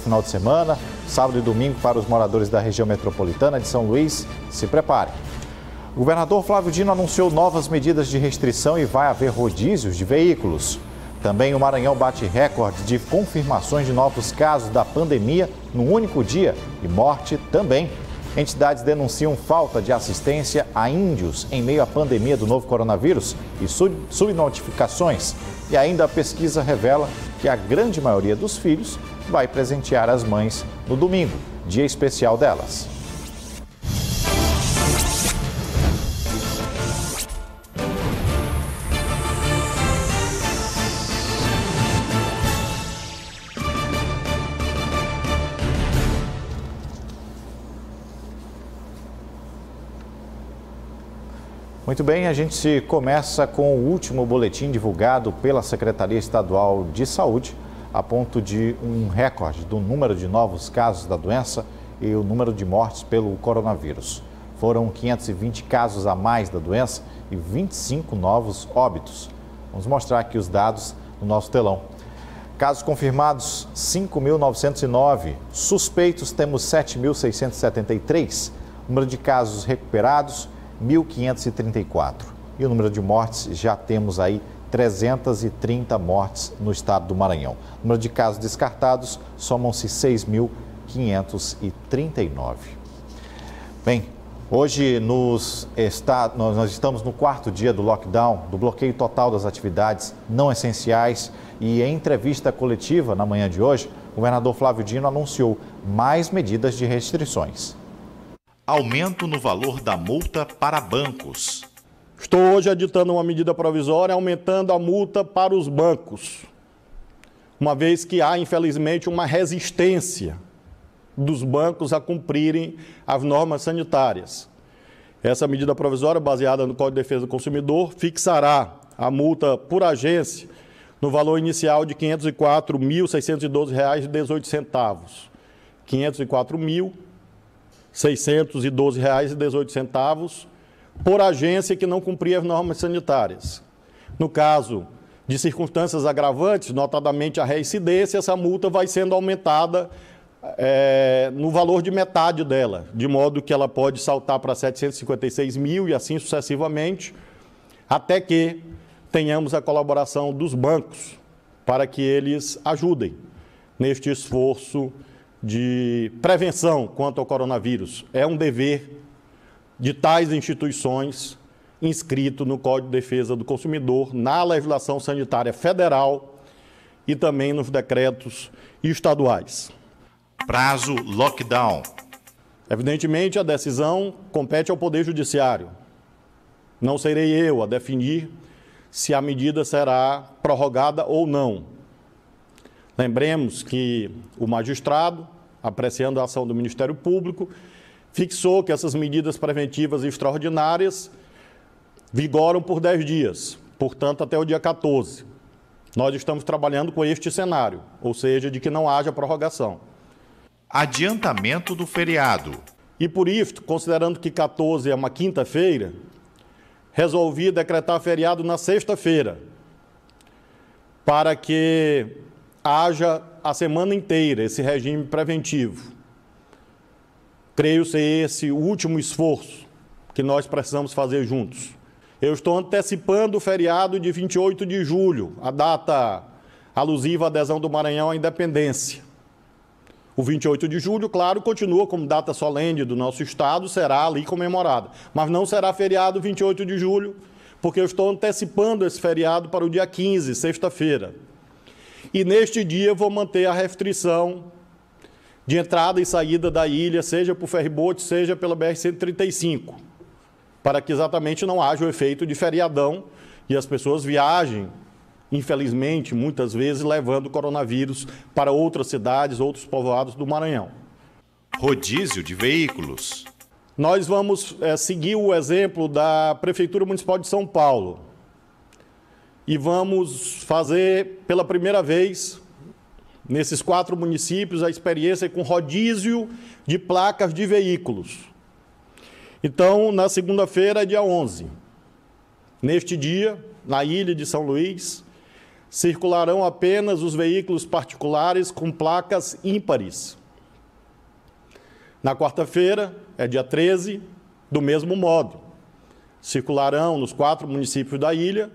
final de semana, sábado e domingo para os moradores da região metropolitana de São Luís. Se preparem. O governador Flávio Dino anunciou novas medidas de restrição e vai haver rodízios de veículos. Também o Maranhão bate recorde de confirmações de novos casos da pandemia no único dia e morte também. Entidades denunciam falta de assistência a índios em meio à pandemia do novo coronavírus e subnotificações. E ainda a pesquisa revela que a grande maioria dos filhos vai presentear as mães no domingo, dia especial delas. Muito bem, a gente começa com o último boletim divulgado pela Secretaria Estadual de Saúde, a ponto de um recorde do número de novos casos da doença e o número de mortes pelo coronavírus. Foram 520 casos a mais da doença e 25 novos óbitos. Vamos mostrar aqui os dados no nosso telão. Casos confirmados, 5.909. Suspeitos, temos 7.673. Número de casos recuperados, 1.534. E o número de mortes, já temos aí 330 mortes no estado do Maranhão. O número de casos descartados, somam-se 6.539. Bem, hoje nós estamos no quarto dia do lockdown, do bloqueio total das atividades não essenciais. E em entrevista coletiva na manhã de hoje, o governador Flávio Dino anunciou mais medidas de restrições. Aumento no valor da multa para bancos. Estou hoje editando uma medida provisória aumentando a multa para os bancos, uma vez que há, infelizmente, uma resistência dos bancos a cumprirem as normas sanitárias. Essa medida provisória, baseada no Código de Defesa do Consumidor, fixará a multa por agência no valor inicial de R$ 504.612,18. R$ 504.612,18 por agência que não cumpria as normas sanitárias. No caso de circunstâncias agravantes, notadamente a reincidência, essa multa vai sendo aumentada no valor de metade dela, de modo que ela pode saltar para 756 mil e assim sucessivamente, até que tenhamos a colaboração dos bancos para que eles ajudem neste esforço de prevenção quanto ao coronavírus. É um dever de tais instituições inscrito no Código de Defesa do Consumidor, na legislação sanitária federal e também nos decretos estaduais. Prazo lockdown. Evidentemente, a decisão compete ao Poder Judiciário. Não serei eu a definir se a medida será prorrogada ou não. Lembremos que o magistrado, apreciando a ação do Ministério Público, fixou que essas medidas preventivas extraordinárias vigoram por 10 dias, portanto, até o dia 14. Nós estamos trabalhando com este cenário, ou seja, de que não haja prorrogação. Adiantamento do feriado. E por isso, considerando que 14 é uma quinta-feira, resolvi decretar feriado na sexta-feira, para que haja a semana inteira esse regime preventivo. Creio ser esse o último esforço que nós precisamos fazer juntos. Eu estou antecipando o feriado de 28 de julho, a data alusiva à adesão do Maranhão à independência. O 28 de julho, claro, continua como data solene do nosso estado, será ali comemorada. Mas não será feriado 28 de julho, porque eu estou antecipando esse feriado para o dia 15, sexta-feira. E neste dia vou manter a restrição de entrada e saída da ilha, seja por ferryboat, seja pela BR-135, para que exatamente não haja o efeito de feriadão e as pessoas viajem, infelizmente, muitas vezes, levando o coronavírus para outras cidades, outros povoados do Maranhão. Rodízio de veículos. Nós vamos seguir o exemplo da Prefeitura Municipal de São Paulo e vamos fazer pela primeira vez nesses 4 municípios a experiência com rodízio de placas de veículos. Então, na segunda-feira, dia 11, neste dia, na ilha de São Luís, circularão apenas os veículos particulares com placas ímpares. Na quarta-feira, é dia 13, do mesmo modo. Circularão nos 4 municípios da ilha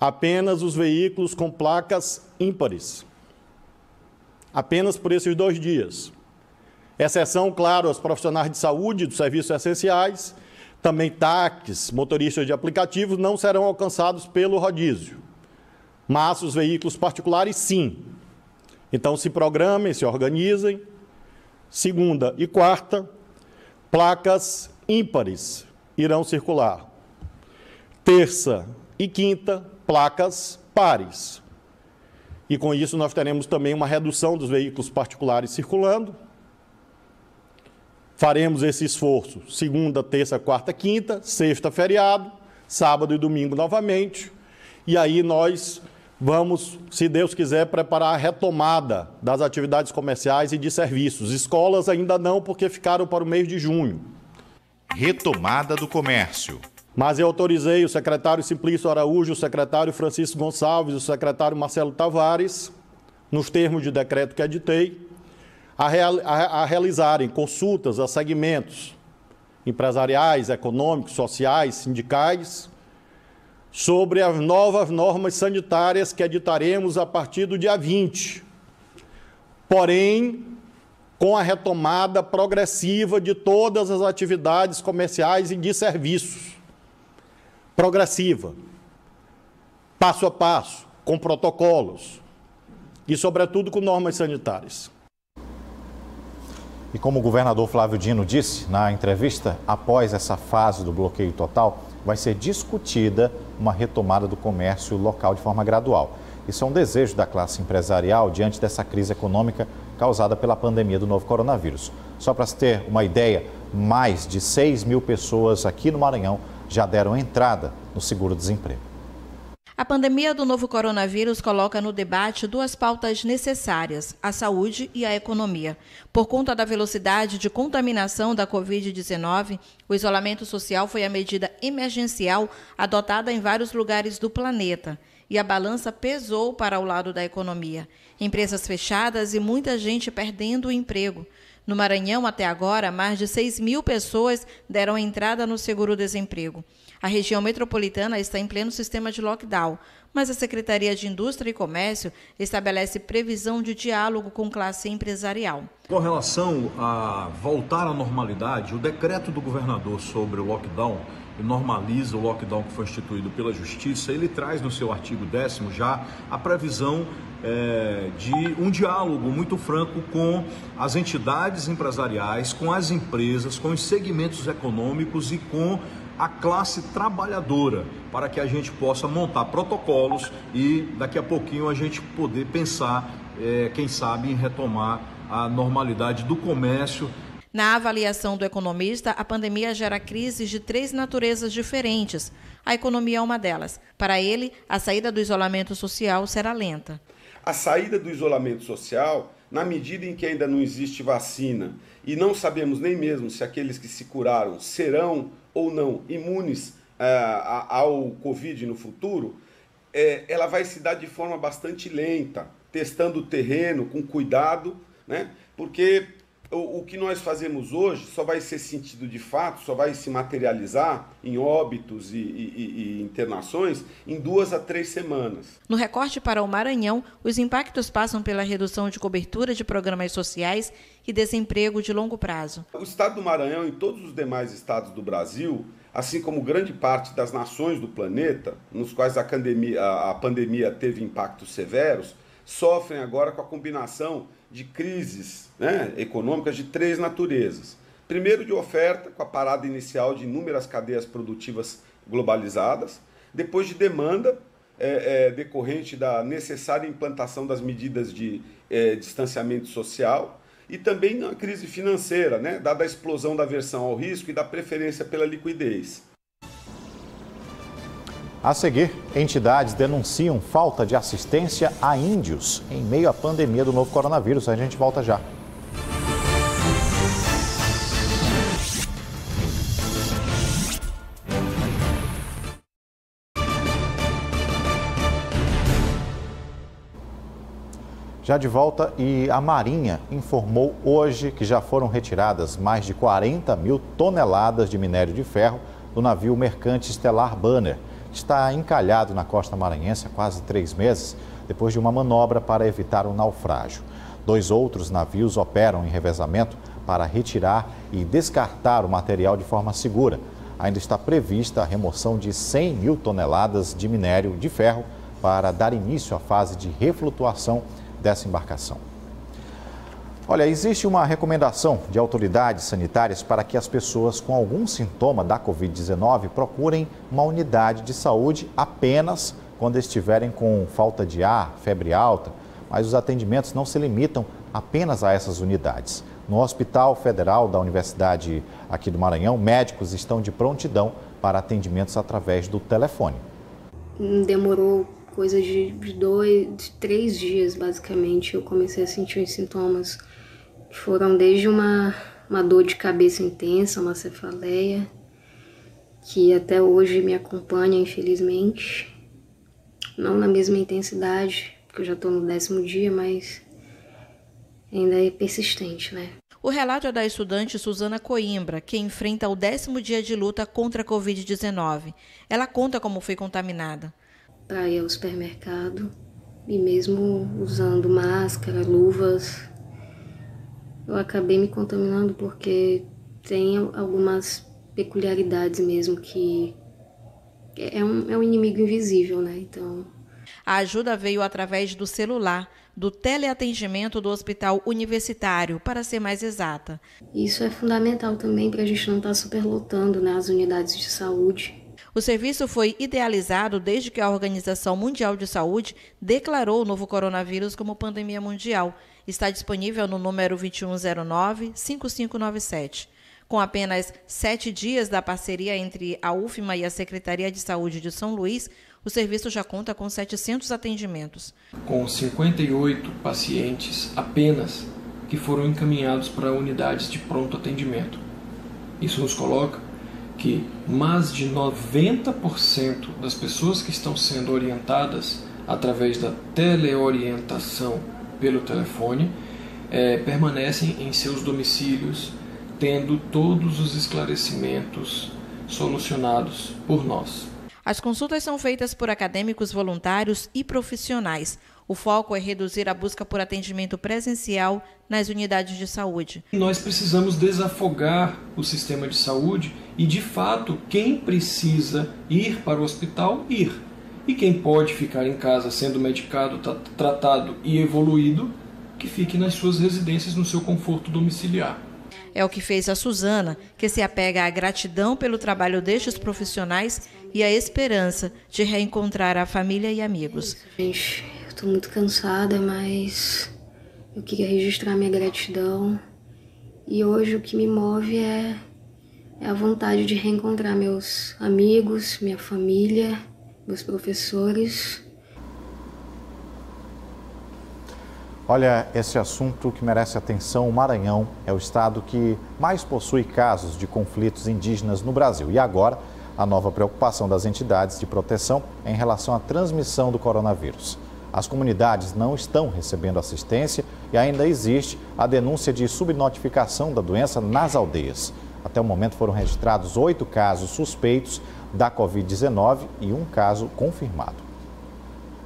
apenas os veículos com placas ímpares. Apenas por esses 2 dias. Exceção, claro, aos profissionais de saúde, dos serviços essenciais, também táxis, motoristas de aplicativos não serão alcançados pelo rodízio. Mas os veículos particulares, sim. Então, se programem, se organizem. Segunda e quarta, placas ímpares irão circular. Terça e quinta, placas pares. E com isso nós teremos também uma redução dos veículos particulares circulando. Faremos esse esforço segunda, terça, quarta, quinta, sexta, feriado, sábado e domingo novamente. E aí nós vamos, se Deus quiser, preparar a retomada das atividades comerciais e de serviços. Escolas ainda não, porque ficaram para o mês de junho. Retomada do comércio. Mas eu autorizei o secretário Simplício Araújo, o secretário Francisco Gonçalves, o secretário Marcelo Tavares, nos termos de decreto que editei, a realizarem consultas a segmentos empresariais, econômicos, sociais, sindicais, sobre as novas normas sanitárias que editaremos a partir do dia 20. Porém, com a retomada progressiva de todas as atividades comerciais e de serviços. Progressiva, passo a passo, com protocolos e, sobretudo, com normas sanitárias. E como o governador Flávio Dino disse na entrevista, após essa fase do bloqueio total, vai ser discutida uma retomada do comércio local de forma gradual. Isso é um desejo da classe empresarial diante dessa crise econômica causada pela pandemia do novo coronavírus. Só para se ter uma ideia, mais de 6 mil pessoas aqui no Maranhão já deram entrada no seguro-desemprego. A pandemia do novo coronavírus coloca no debate 2 pautas necessárias, a saúde e a economia. Por conta da velocidade de contaminação da Covid-19, o isolamento social foi a medida emergencial adotada em vários lugares do planeta. E a balança pesou para o lado da economia. Empresas fechadas e muita gente perdendo o emprego. No Maranhão, até agora, mais de 6 mil pessoas deram entrada no seguro-desemprego. A região metropolitana está em pleno sistema de lockdown, mas a Secretaria de Indústria e Comércio estabelece previsão de diálogo com classe empresarial. Com relação a voltar à normalidade, o decreto do governador sobre o lockdown, que normaliza o lockdown que foi instituído pela Justiça, ele traz no seu artigo 10º já a previsão de um diálogo muito franco com as entidades empresariais, com as empresas, com os segmentos econômicos e com a classe trabalhadora, para que a gente possa montar protocolos e daqui a pouquinho a gente poder pensar, quem sabe, em retomar a normalidade do comércio. Na avaliação do economista, a pandemia gera crises de 3 naturezas diferentes. A economia é uma delas. Para ele, a saída do isolamento social será lenta. A saída do isolamento social, na medida em que ainda não existe vacina e não sabemos nem mesmo se aqueles que se curaram serão ou não imunes ao Covid no futuro, ela vai se dar de forma bastante lenta, testando o terreno com cuidado, né? Porque o que nós fazemos hoje só vai ser sentido de fato, só vai se materializar em óbitos e internações em 2 a 3 semanas. No recorte para o Maranhão, os impactos passam pela redução de cobertura de programas sociais e desemprego de longo prazo. O estado do Maranhão e todos os demais estados do Brasil, assim como grande parte das nações do planeta, nos quais a pandemia teve impactos severos, sofrem agora com a combinação de crises, econômicas de 3 naturezas. Primeiro, de oferta, com a parada inicial de inúmeras cadeias produtivas globalizadas. Depois, de demanda, decorrente da necessária implantação das medidas de distanciamento social. E também a crise financeira, dada a explosão da aversão ao risco e da preferência pela liquidez. A seguir, entidades denunciam falta de assistência a índios em meio à pandemia do novo coronavírus. A gente volta já. Já de volta, e a Marinha informou hoje que já foram retiradas mais de 40 mil toneladas de minério de ferro do navio mercante Stellar Banner, que está encalhado na costa maranhense há quase 3 meses, depois de uma manobra para evitar um naufrágio. 2 outros navios operam em revezamento para retirar e descartar o material de forma segura. Ainda está prevista a remoção de 100 mil toneladas de minério de ferro para dar início à fase de reflutuação dessa embarcação. Olha, existe uma recomendação de autoridades sanitárias para que as pessoas com algum sintoma da Covid-19 procurem uma unidade de saúde apenas quando estiverem com falta de ar, febre alta, mas os atendimentos não se limitam apenas a essas unidades. No Hospital Federal da Universidade aqui do Maranhão, médicos estão de prontidão para atendimentos através do telefone. Demorou coisa de 3 dias, basicamente, eu comecei a sentir os sintomas. Foram desde uma dor de cabeça intensa, uma cefaleia, que até hoje me acompanha, infelizmente. Não na mesma intensidade, porque eu já estou no 10º dia, mas ainda é persistente, né? O relato é da estudante Suzana Coimbra, que enfrenta o 10º dia de luta contra a Covid-19. Ela conta como foi contaminada. Para ir ao supermercado e mesmo usando máscara, luvas, eu acabei me contaminando porque tem algumas peculiaridades mesmo que é um inimigo invisível, né? Então, a ajuda veio através do celular, do teleatendimento do Hospital Universitário, para ser mais exata. Isso é fundamental também para a gente não estar superlotando, né, as unidades de saúde. O serviço foi idealizado desde que a Organização Mundial de Saúde declarou o novo coronavírus como pandemia mundial. Está disponível no número 2109-5597. Com apenas 7 dias da parceria entre a UFMA e a Secretaria de Saúde de São Luís, o serviço já conta com 700 atendimentos. Com 58 pacientes apenas que foram encaminhados para unidades de pronto atendimento. Isso nos coloca que mais de 90% das pessoas que estão sendo orientadas através da teleorientação pelo telefone permanecem em seus domicílios, tendo todos os esclarecimentos solucionados por nós. As consultas são feitas por acadêmicos voluntários e profissionais. O foco é reduzir a busca por atendimento presencial nas unidades de saúde. Nós precisamos desafogar o sistema de saúde e, de fato, quem precisa ir para o hospital, ir. E quem pode ficar em casa sendo medicado, tratado e evoluído, que fique nas suas residências no seu conforto domiciliar. É o que fez a Suzana, que se apega à gratidão pelo trabalho destes profissionais e à esperança de reencontrar a família e amigos. Gente, eu estou muito cansada, mas eu queria registrar minha gratidão. E hoje o que me move é a vontade de reencontrar meus amigos, minha família, meus professores. Olha, esse assunto que merece atenção. O Maranhão é o estado que mais possui casos de conflitos indígenas no Brasil. E agora, a nova preocupação das entidades de proteção é em relação à transmissão do coronavírus. As comunidades não estão recebendo assistência e ainda existe a denúncia de subnotificação da doença nas aldeias. Até o momento foram registrados 8 casos suspeitos da Covid-19 e 1 caso confirmado.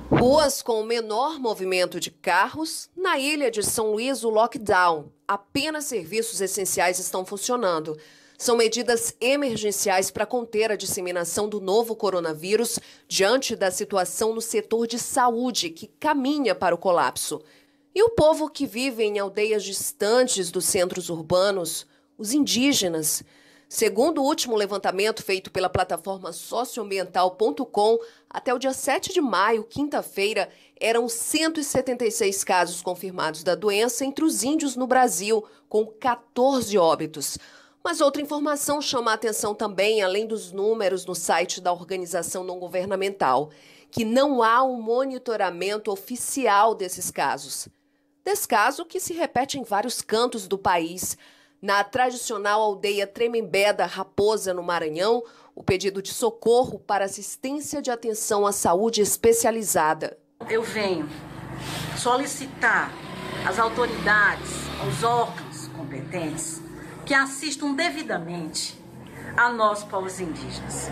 Ruas com o menor movimento de carros. Na ilha de São Luís, o lockdown. Apenas serviços essenciais estão funcionando. São medidas emergenciais para conter a disseminação do novo coronavírus diante da situação no setor de saúde, que caminha para o colapso. E o povo que vive em aldeias distantes dos centros urbanos, os indígenas. Segundo o último levantamento feito pela plataforma socioambiental.com, até o dia 7 de maio, quinta-feira, eram 176 casos confirmados da doença entre os índios no Brasil, com 14 óbitos. Mas outra informação chama a atenção também, além dos números no site da organização não governamental, que não há um monitoramento oficial desses casos. Descaso que se repete em vários cantos do país. Na tradicional aldeia Tremembé da Raposa, no Maranhão, o pedido de socorro para assistência de atenção à saúde especializada. Eu venho solicitar às autoridades, aos órgãos competentes, que assistam devidamente a nós, povos indígenas.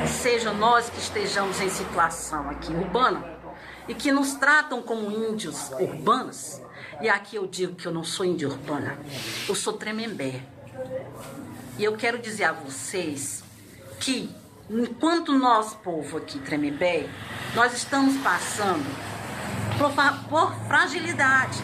Seja nós que estejamos em situação aqui urbana e que nos tratam como índios urbanos, e aqui eu digo que eu não sou índia urbana, eu sou Tremembé. E eu quero dizer a vocês que, enquanto nós, povo aqui, Tremembé, nós estamos passando por fragilidade,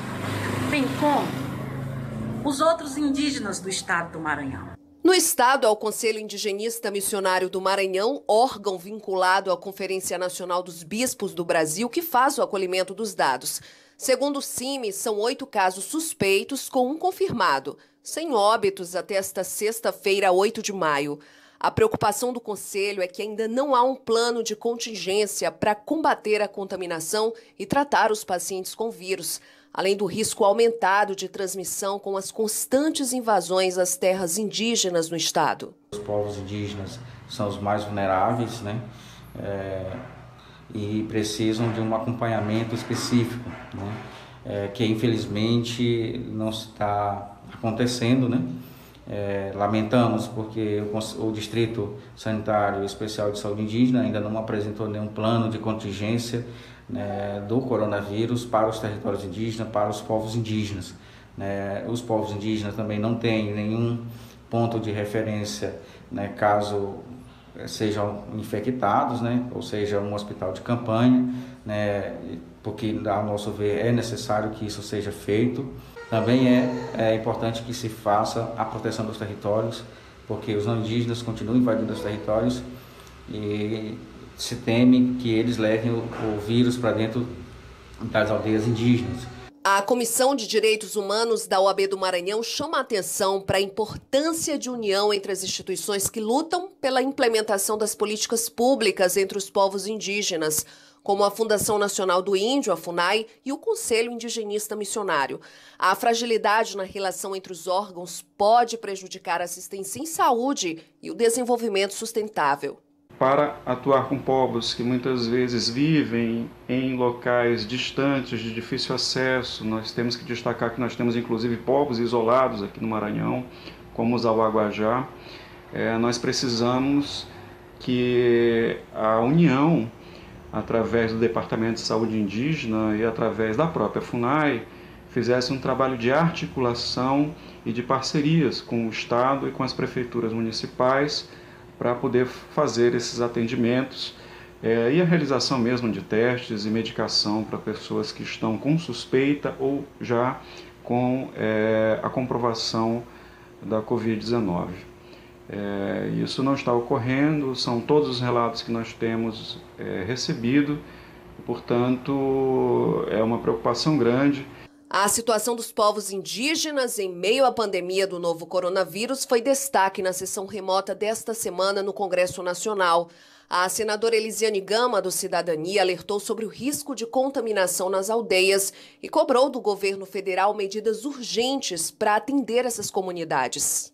bem como os outros indígenas do estado do Maranhão. No estado, é o Conselho Indigenista Missionário do Maranhão, órgão vinculado à Conferência Nacional dos Bispos do Brasil, que faz o acolhimento dos dados. Segundo o CIMI, são 8 casos suspeitos, com um confirmado, sem óbitos até esta sexta-feira, 8 de maio. A preocupação do Conselho é que ainda não há um plano de contingência para combater a contaminação e tratar os pacientes com vírus, além do risco aumentado de transmissão com as constantes invasões às terras indígenas no estado. Os povos indígenas são os mais vulneráveis, né? E precisam de um acompanhamento específico, né? Que infelizmente não está acontecendo, né? Lamentamos porque o Distrito Sanitário Especial de Saúde Indígena ainda não apresentou nenhum plano de contingência, né, do coronavírus para os territórios indígenas, para os povos indígenas. Né? Os povos indígenas também não têm nenhum ponto de referência, né, caso sejam infectados, né, ou seja, um hospital de campanha, né, porque, ao nosso ver, é necessário que isso seja feito. Também é importante que se faça a proteção dos territórios, porque os não indígenas continuam invadindo os territórios e se teme que eles levem o vírus para dentro das aldeias indígenas. A Comissão de Direitos Humanos da OAB do Maranhão chama a atenção para a importância de união entre as instituições que lutam pela implementação das políticas públicas entre os povos indígenas, como a Fundação Nacional do Índio, a FUNAI, e o Conselho Indigenista Missionário. A fragilidade na relação entre os órgãos pode prejudicar a assistência em saúde e o desenvolvimento sustentável. Para atuar com povos que muitas vezes vivem em locais distantes, de difícil acesso, nós temos que destacar que nós temos inclusive povos isolados aqui no Maranhão, como os Auaguajá. Nós precisamos que a União, através do Departamento de Saúde Indígena e através da própria FUNAI, fizesse um trabalho de articulação e de parcerias com o Estado e com as prefeituras municipais, para poder fazer esses atendimentos e a realização mesmo de testes e medicação para pessoas que estão com suspeita ou já com a comprovação da Covid-19. Isso não está ocorrendo, são todos os relatos que nós temos recebido, portanto é uma preocupação grande. A situação dos povos indígenas em meio à pandemia do novo coronavírus foi destaque na sessão remota desta semana no Congresso Nacional. A senadora Elisiane Gama, do Cidadania, alertou sobre o risco de contaminação nas aldeias e cobrou do governo federal medidas urgentes para atender essas comunidades.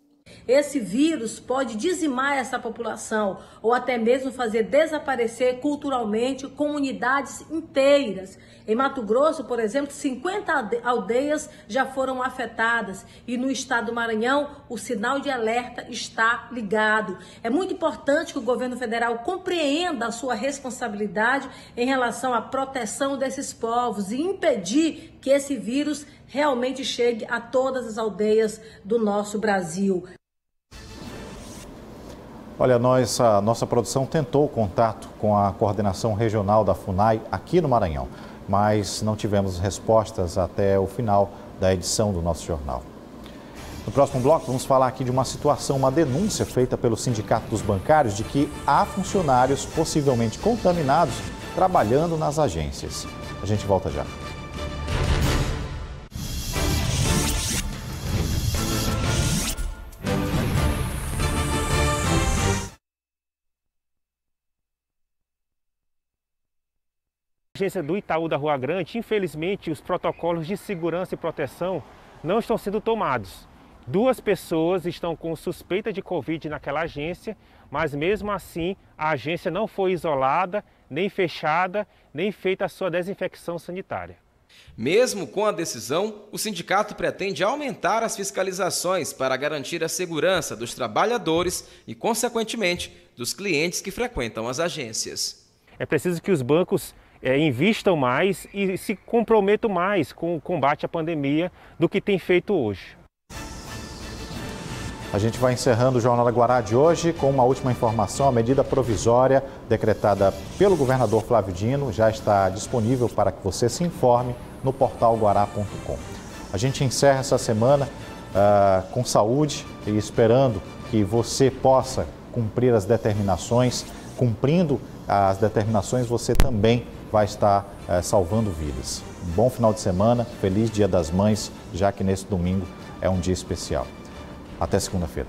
Esse vírus pode dizimar essa população ou até mesmo fazer desaparecer culturalmente comunidades inteiras. Em Mato Grosso, por exemplo, 50 aldeias já foram afetadas e no estado do Maranhão o sinal de alerta está ligado. É muito importante que o governo federal compreenda a sua responsabilidade em relação à proteção desses povos e impedir que esse vírus realmente chegue a todas as aldeias do nosso Brasil. Olha, a nossa produção tentou contato com a coordenação regional da FUNAI aqui no Maranhão, mas não tivemos respostas até o final da edição do nosso jornal. No próximo bloco, vamos falar aqui de uma situação, uma denúncia feita pelo Sindicato dos Bancários de que há funcionários possivelmente contaminados trabalhando nas agências. A gente volta já. A agência do Itaú da Rua Grande, infelizmente, os protocolos de segurança e proteção não estão sendo tomados. 2 pessoas estão com suspeita de Covid naquela agência, mas mesmo assim a agência não foi isolada, nem fechada, nem feita a sua desinfecção sanitária. Mesmo com a decisão, o sindicato pretende aumentar as fiscalizações para garantir a segurança dos trabalhadores e, consequentemente, dos clientes que frequentam as agências. É preciso que os bancos invistam mais e se comprometam mais com o combate à pandemia do que tem feito hoje. A gente vai encerrando o Jornal da Guará de hoje com uma última informação. A medida provisória decretada pelo governador Flávio Dino já está disponível para que você se informe no portal guará.com. A gente encerra essa semana com saúde e esperando que você possa cumprir as determinações. Cumprindo as determinações, você também vai estar salvando vidas. Um bom final de semana, feliz Dia das Mães, já que nesse domingo é um dia especial. Até segunda-feira.